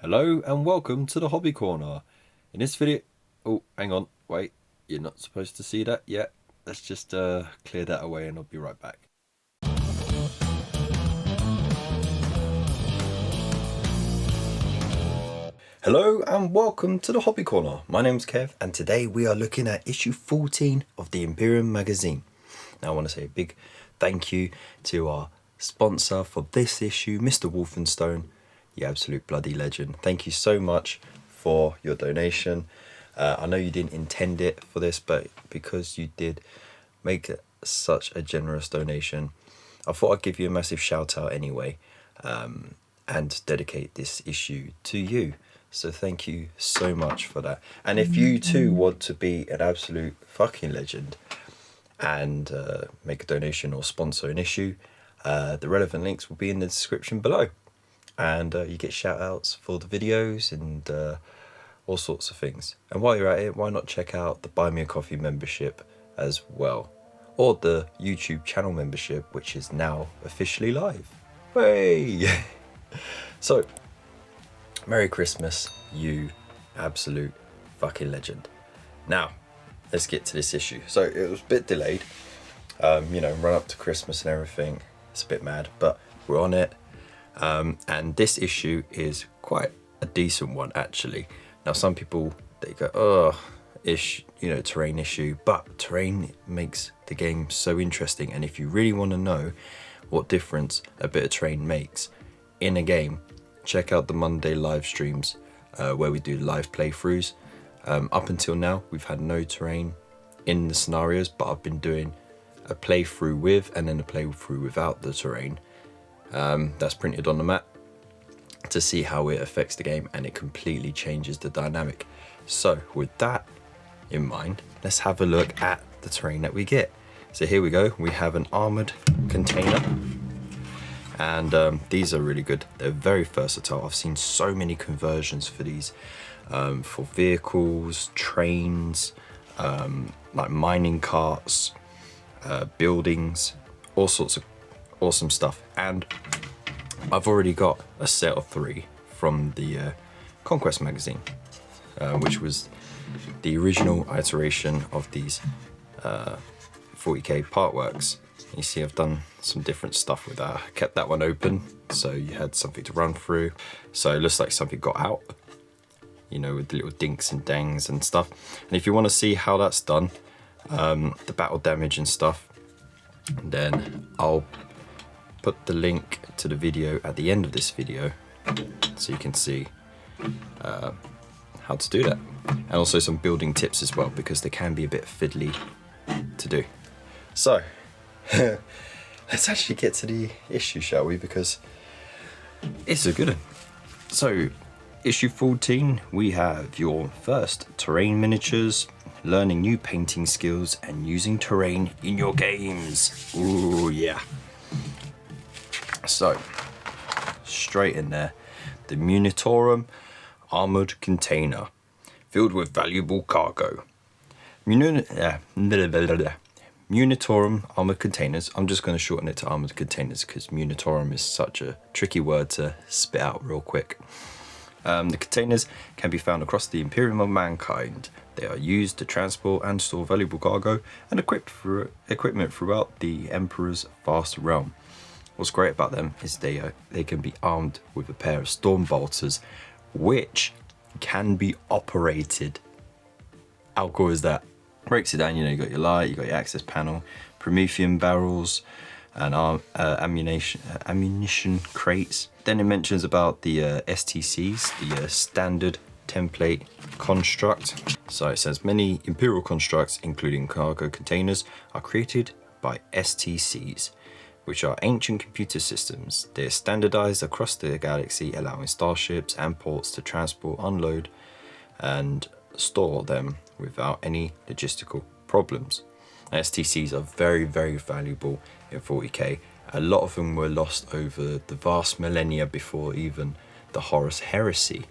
Hello and welcome to the Hobby Corner. In this video, oh hang on, wait, you're not supposed to see that yet. Let's just clear that away and I'll be right back. Hello and welcome to the Hobby Corner. My name's Kev and today we are looking at issue 14 of the Imperium magazine. Now I want to say a big thank you to our sponsor for this issue, Mr. Wolfenstone. You absolute bloody legend. Thank you so much for your donation. I know you didn't intend it for this, but because you did make such a generous donation, I thought I'd give you a massive shout out anyway, and dedicate this issue to you. So thank you so much for that. And if you too want to be an absolute fucking legend and make a donation or sponsor an issue, the relevant links will be in the description below. And you get shout outs for the videos and all sorts of things. And while you're at it, why not check out the Buy Me a Coffee membership as well, or the YouTube channel membership, which is now officially live. Hey! So, Merry Christmas, you absolute fucking legend. Now, let's get to this issue. So it was a bit delayed, you know, run up to Christmas and everything. It's a bit mad, but we're on it. And this issue is quite a decent one actually. Now some people, they go, oh, terrain issue, but terrain makes the game so interesting. And if you really want to know what difference a bit of terrain makes in a game, check out the Monday live streams where we do live playthroughs. Up until now, we've had no terrain in the scenarios, but I've been doing a playthrough with and then a playthrough without the terrain. That's printed on the map to see how it affects the game, and it completely changes the dynamic. So with that in mind, let's have a look at the terrain that we get. So here we go, we have an armored container, and these are really good. They're very versatile. I've seen so many conversions for these, for vehicles, trains, like mining carts, buildings, all sorts of awesome stuff. And I've already got a set of 3 from the Conquest magazine, which was the original iteration of these 40k part works. You see I've done some different stuff with that. I kept that one open so you had something to run through. So it looks like something got out, you know, with the little dinks and dangs and stuff. And if you want to see how that's done, the battle damage and stuff, then I'll put the link to the video at the end of this video so you can see how to do that, and also some building tips as well, because they can be a bit fiddly to do. So let's actually get to the issue, shall we, because it's a good one. So issue 14, we have your first terrain miniatures, learning new painting skills and using terrain in your games. Ooh yeah. So, straight in there, the Munitorum armoured container, filled with valuable cargo. Munitorum armoured containers, I'm just going to shorten it to armoured containers because Munitorum is such a tricky word to spit out real quick. The containers can be found across the Imperium of mankind. They are used to transport and store valuable cargo and equipment throughout the Emperor's vast realm. What's great about them is they can be armed with a pair of storm bolters, which can be operated. How cool is that? Breaks it down, you know, you got your light, you got your access panel, Promethean barrels, and ammunition crates. Then it mentions about the STCs, the standard template construct. So it says many Imperial constructs, including cargo containers, are created by STCs, which are ancient computer systems. They're standardized across the galaxy, allowing starships and ports to transport, unload, and store them without any logistical problems. STCs are very, very valuable in 40k. A lot of them were lost over the vast millennia before even the Horus Heresy.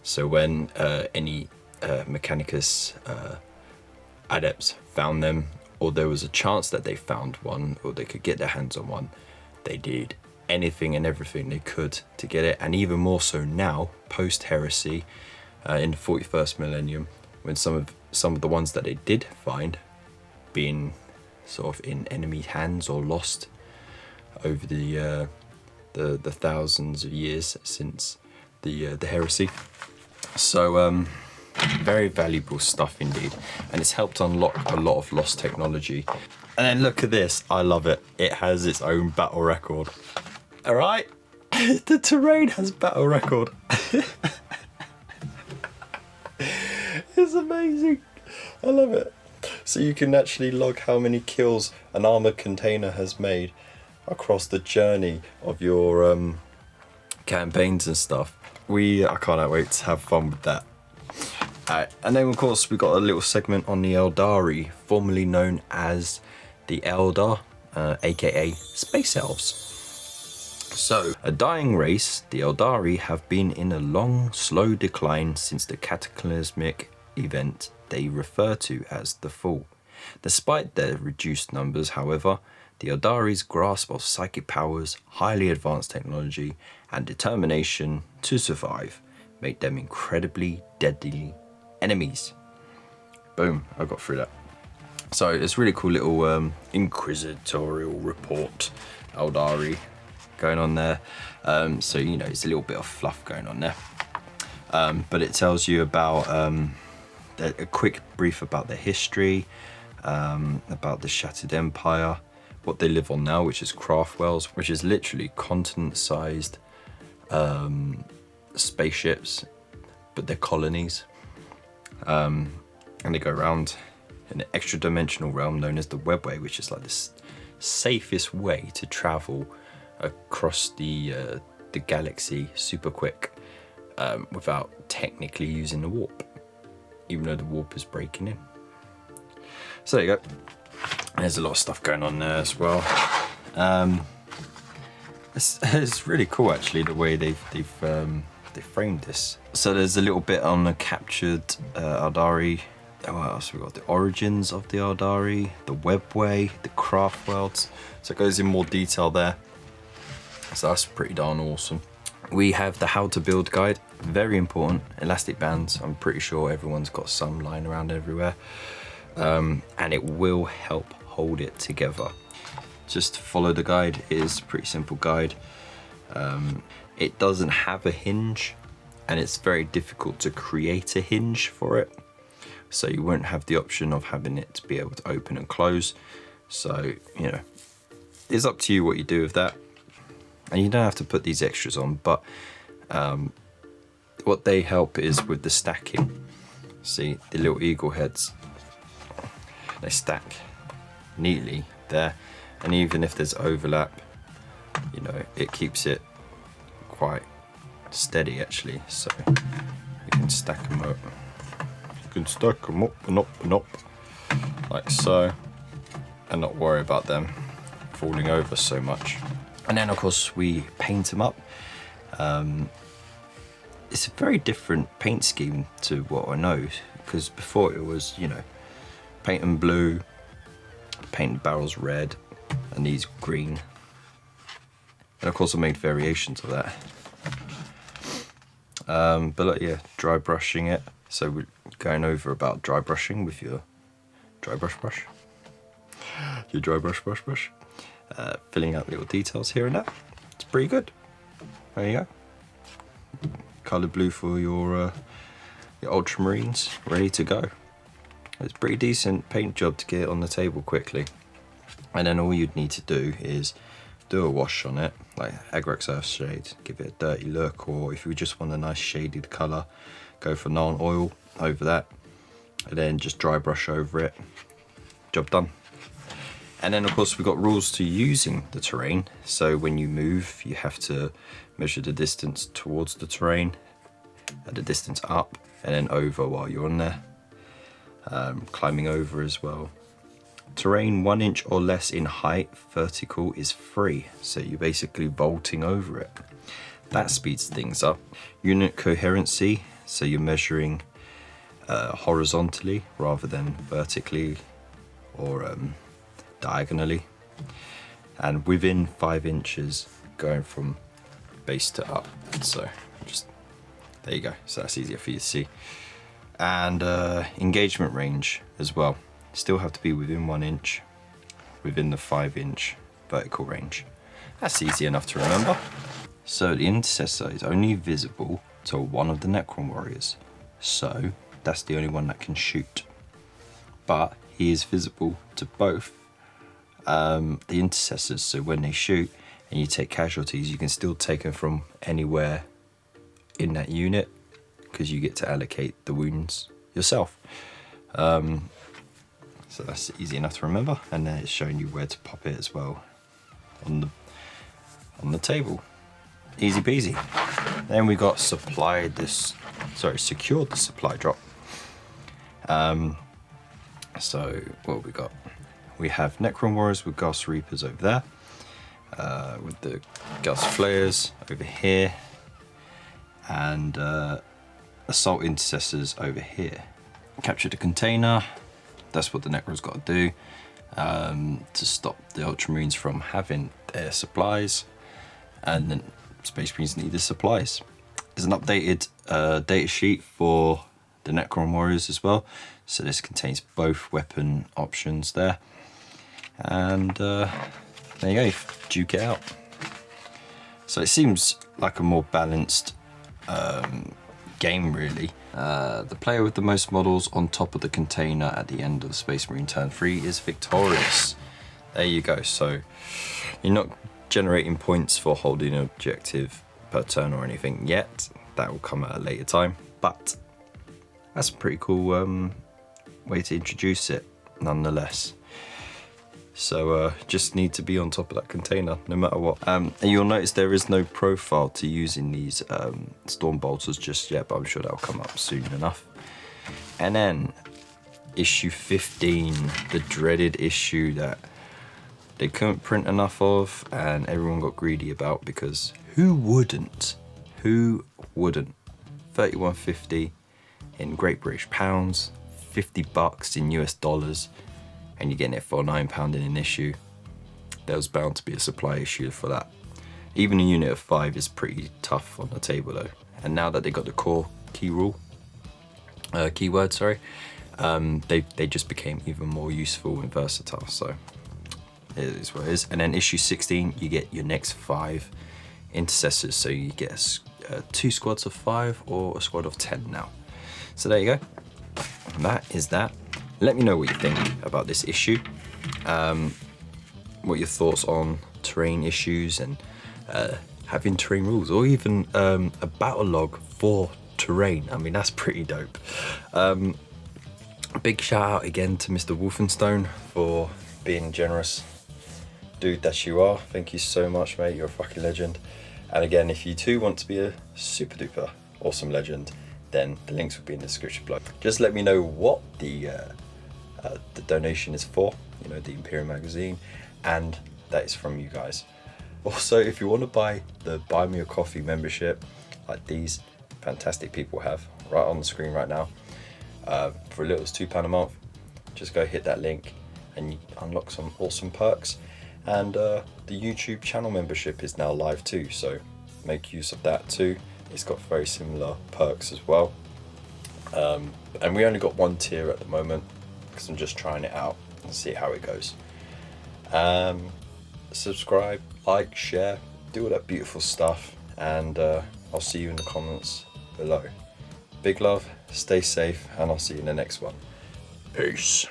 So when any Mechanicus adepts found them, or there was a chance that they found one or they could get their hands on one, they did anything and everything they could to get it, and even more so now, post heresy, in the 41st millennium, when some of the ones that they did find being sort of in enemy hands or lost over the thousands of years since the heresy. So very valuable stuff indeed, and it's helped unlock a lot of lost technology. And then look at this, I love it. It has its own battle record. All right, the terrain has battle record. It's amazing. I love it. So you can actually log how many kills an armored container has made across the journey of your campaigns and stuff. I can't wait to have fun with that. And then of course we got a little segment on the Eldari, formerly known as the Eldar, aka Space Elves. So, a dying race, the Eldari have been in a long, slow decline since the cataclysmic event they refer to as the Fall. Despite their reduced numbers, however, the Eldari's grasp of psychic powers, highly advanced technology, and determination to survive make them incredibly deadly enemies. Boom, I got through that. So it's a really cool little inquisitorial report, Eldari, going on there. So, you know, it's a little bit of fluff going on there. But it tells you about a quick brief about their history, about the Shattered Empire, what they live on now, which is Craftwells, which is literally continent-sized spaceships, but they're colonies. And they go around in an extra-dimensional realm known as the Webway, which is like the safest way to travel across the galaxy super quick without technically using the warp, even though the warp is breaking in. So there you go. There's a lot of stuff going on there as well. It's really cool actually the way they've framed this. So there's a little bit on the captured Eldari. What else we got? The origins of the Eldari, the Webway, the Craftworlds. So it goes in more detail there. So that's pretty darn awesome. We have the how to build guide, very important. Elastic bands, I'm pretty sure everyone's got some lying around everywhere. And it will help hold it together. Just follow the guide. It is a pretty simple guide. It doesn't have a hinge, and it's very difficult to create a hinge for it. So you won't have the option of having it to be able to open and close. So, you know, it's up to you what you do with that. And you don't have to put these extras on, but what they help is with the stacking. See, the little eagle heads, they stack neatly there. And even if there's overlap, you know, it keeps it quite steady actually. So you can stack them up. You can stack them up and up and up, like so, and not worry about them falling over so much. And then of course we paint them up. It's a very different paint scheme to what I know, because before it was, you know, paint them blue, paint the barrels red, and these green. And of course I made variations of that. But like, yeah, dry brushing it. So we're going over about dry brushing with your dry brush. Your dry brush. Filling out little details here and there. It's pretty good. There you go. Colour blue for your ultramarines, ready to go. It's a pretty decent paint job to get it on the table quickly. And then all you'd need to do is do a wash on it, like Agrax Earthshade, give it a dirty look, or if you just want a nice shaded colour, go for Nuln Oil over that, and then just dry brush over it. Job done. And then of course we've got rules to using the terrain. So when you move, you have to measure the distance towards the terrain, the distance up, and then over while you're on there. Climbing over as well. Terrain 1 inch or less in height, vertical, is free. So you're basically vaulting over it. That speeds things up. Unit coherency, so you're measuring horizontally rather than vertically or diagonally. And within 5 inches going from base to up. So just there you go. So that's easier for you to see. And engagement range as well. Still have to be within 1 inch, within the 5-inch vertical range. That's easy enough to remember. So the intercessor is only visible to one of the Necron warriors. So that's the only one that can shoot. But he is visible to both the intercessors. So when they shoot and you take casualties, you can still take them from anywhere in that unit, because you get to allocate the wounds yourself. So that's easy enough to remember, and then it's showing you where to pop it as well on the table. Easy peasy. Then we got secured the supply drop. So what we got? We have Necron warriors with Ghast Reapers over there, with the Ghast Flayers over here, and Assault Intercessors over here. Capture the container. That's what the Necron's got to do to stop the Ultramarines from having their supplies, and then Space Marines need the supplies. There's an updated data sheet for the Necron warriors as well, so this contains both weapon options there, and there you go, duke it out. So it seems like a more balanced game really. The player with the most models on top of the container at the end of the Space Marine turn 3 is victorious. There you go. So you're not generating points for holding an objective per turn or anything yet. That will come at a later time, but that's a pretty cool way to introduce it nonetheless. So just need to be on top of that container no matter what. And you'll notice there is no profile to using these storm bolters just yet, but I'm sure that'll come up soon enough. And then issue 15, the dreaded issue that they couldn't print enough of and everyone got greedy about, because who wouldn't? Who wouldn't? 31.50 in Great British pounds, $50 in US dollars, and you're getting it for £9 in an issue. There was bound to be a supply issue for that. Even a unit of 5 is pretty tough on the table though. And now that they got the core keyword, they just became even more useful and versatile. So it is what it is. And then issue 16, you get your next 5 intercessors. So you get 2 squads of 5 or a squad of 10 now. So there you go. And that is that. Let me know what you think about this issue, what your thoughts on terrain issues and having terrain rules, or even a battle log for terrain. I mean, that's pretty dope. Big shout out again to Mr. Wolfenstone for being generous. Dude that you are, thank you so much, mate. You're a fucking legend. And again, if you too want to be a super duper awesome legend, then the links will be in the description below. Just let me know what the donation is for, you know, the Imperium magazine, and that is from you guys. Also, if you want to buy the Buy Me a Coffee membership, like these fantastic people have right on the screen right now, for as little as £2 a month, just go hit that link and you unlock some awesome perks. And the YouTube channel membership is now live too, so make use of that too. It's got very similar perks as well, and we only got 1 tier at the moment because I'm just trying it out and see how it goes. Subscribe, like, share, do all that beautiful stuff, and I'll see you in the comments below. Big love, stay safe, and I'll see you in the next one. Peace.